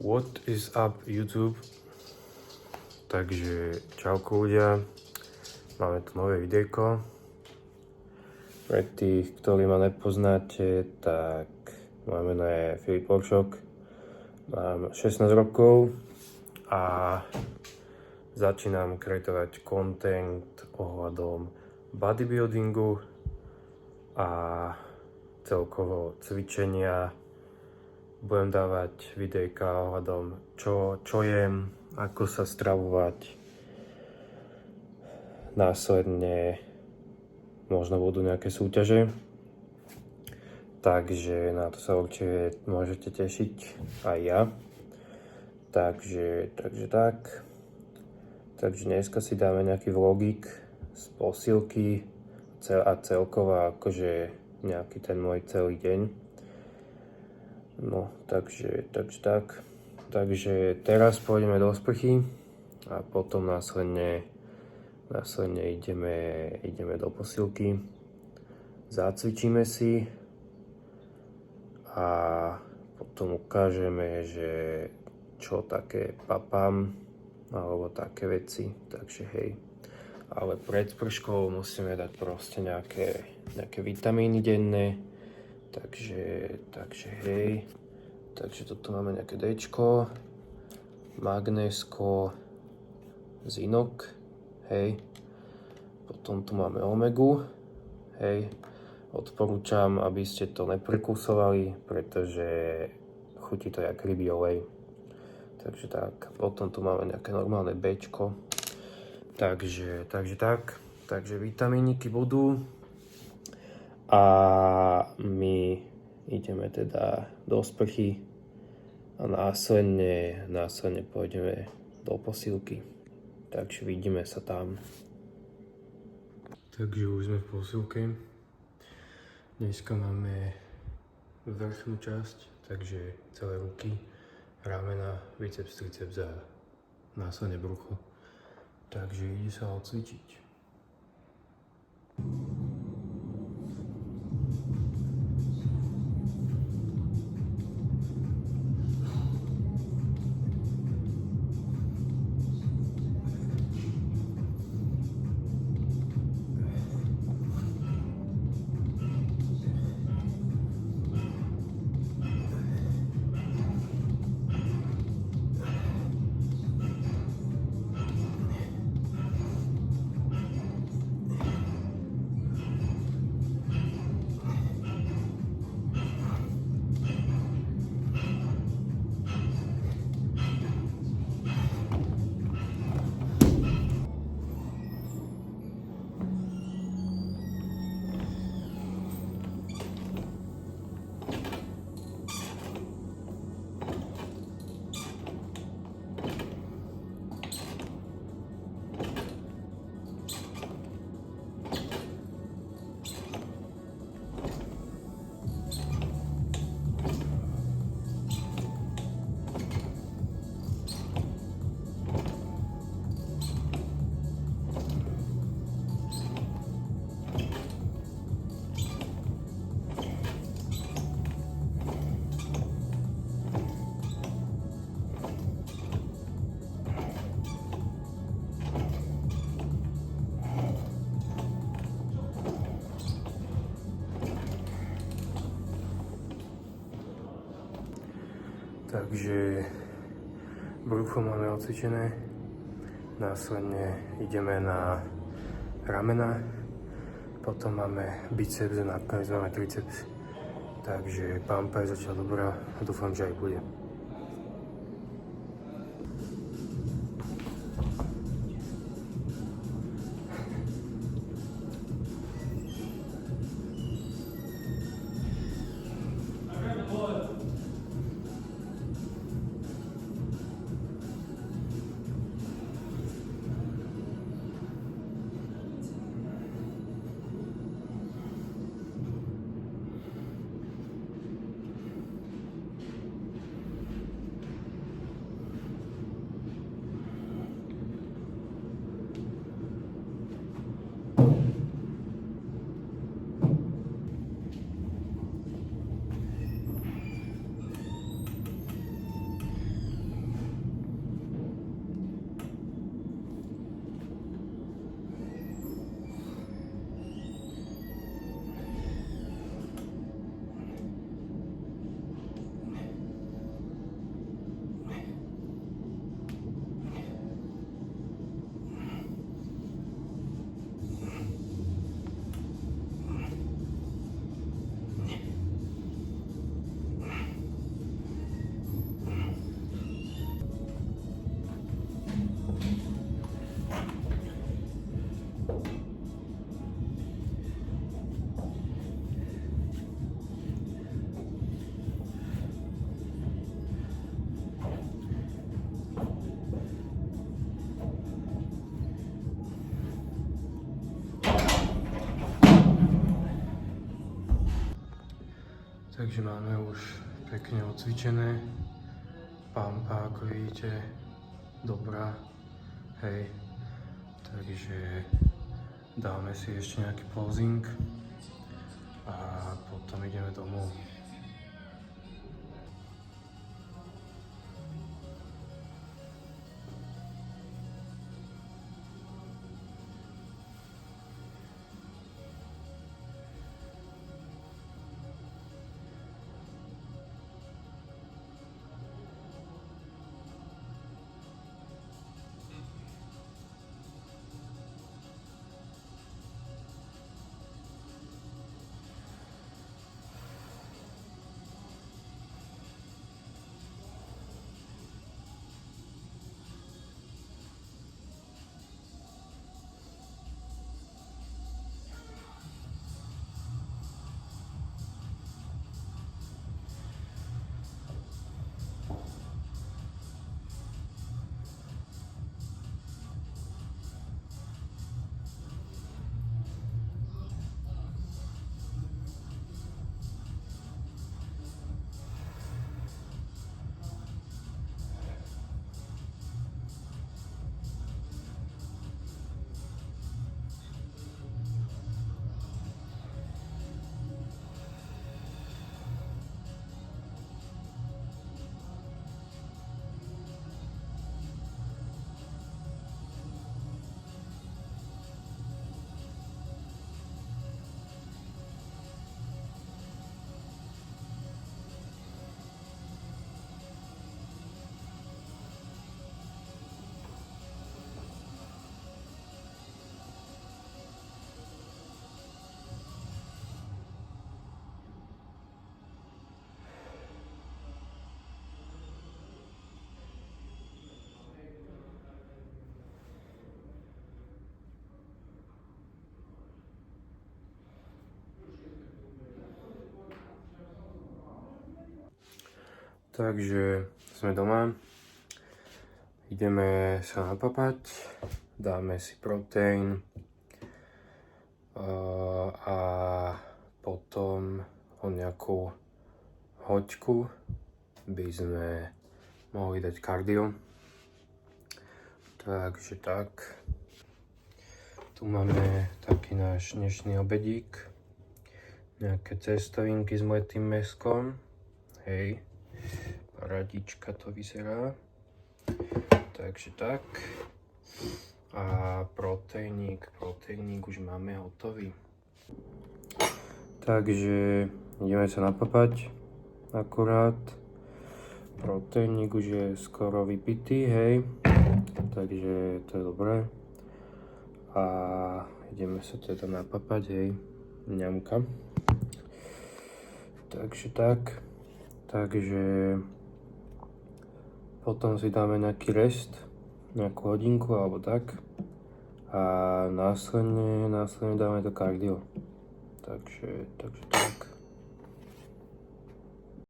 What is up YouTube? Takže čauko ľudia, máme tu nové videjko. Pre tých, ktorí ma nepoznáte, tak moje meno je Filip Oršok, mám 16 rokov a začínam kreatovať content ohľadom bodybuildingu a celkovo cvičenia. Budem dávať videjka ohľadom čo jem, ako sa stravovať. Následne možno budú nejaké súťaže. Takže na to sa určite môžete tešiť aj ja. Takže tak. Takže dneska si dáme nejaký vlogík z posilky a celkovo akože nejaký ten môj celý deň. No, takže tak. Takže teraz pôjdeme do sprchy a potom následne ideme do posilky. Zacvičíme si a potom ukážeme, že čo také papám alebo také veci. Takže hej. Ale pred sprškou musíme dať proste nejaké vitamíny denné. Takže hej. Takže toto máme nejaké Dčko, magnésko, zinok, hej. Potom tu máme omegu, hej. Odporúčam, aby ste to neprekusovali, pretože chutí to jak rybí olej. Takže tak. Potom tu máme nejaké normálne Bčko. Takže tak. Takže vitamíniky budú. A my ideme teda do sprchy a následne pôjdeme do posilky. Takže vidíme sa tam. Takže už sme v posilke. Dneska máme vrchnú časť, takže celé ruky, ramena, biceps, triceps a následne brucho. Takže ide sa odcvičiť. Takže brucho máme odcvičené, následne ideme na ramena, potom máme biceps a nakoniec máme triceps. Takže pumpa je zatiaľ dobrá a dúfam, že aj bude. Takže máme už pekne odcvičené. Pampa, ako vidíte, dobrá. Hej. Takže dáme si ešte nejaký posing a potom ideme domov. Takže sme doma, ideme sa napapať, dáme si proteín a potom o nejakú hoďku by sme mohli dať kardio. Takže tak, tu máme taký náš dnešný obedík, nejaké cestovinky s mletým mäskom, hej. Paradička to vyzerá. Takže tak. A proteínik už máme hotový. Takže ideme sa napapať akurát. Proteínik už je skoro vypitý, hej. Takže to je dobré. A ideme sa teda napapať, hej. Ňamka. Takže tak. Takže potom si dáme nejaký rest, nejakú hodinku alebo tak. A následne dáme to kardio. Takže tak.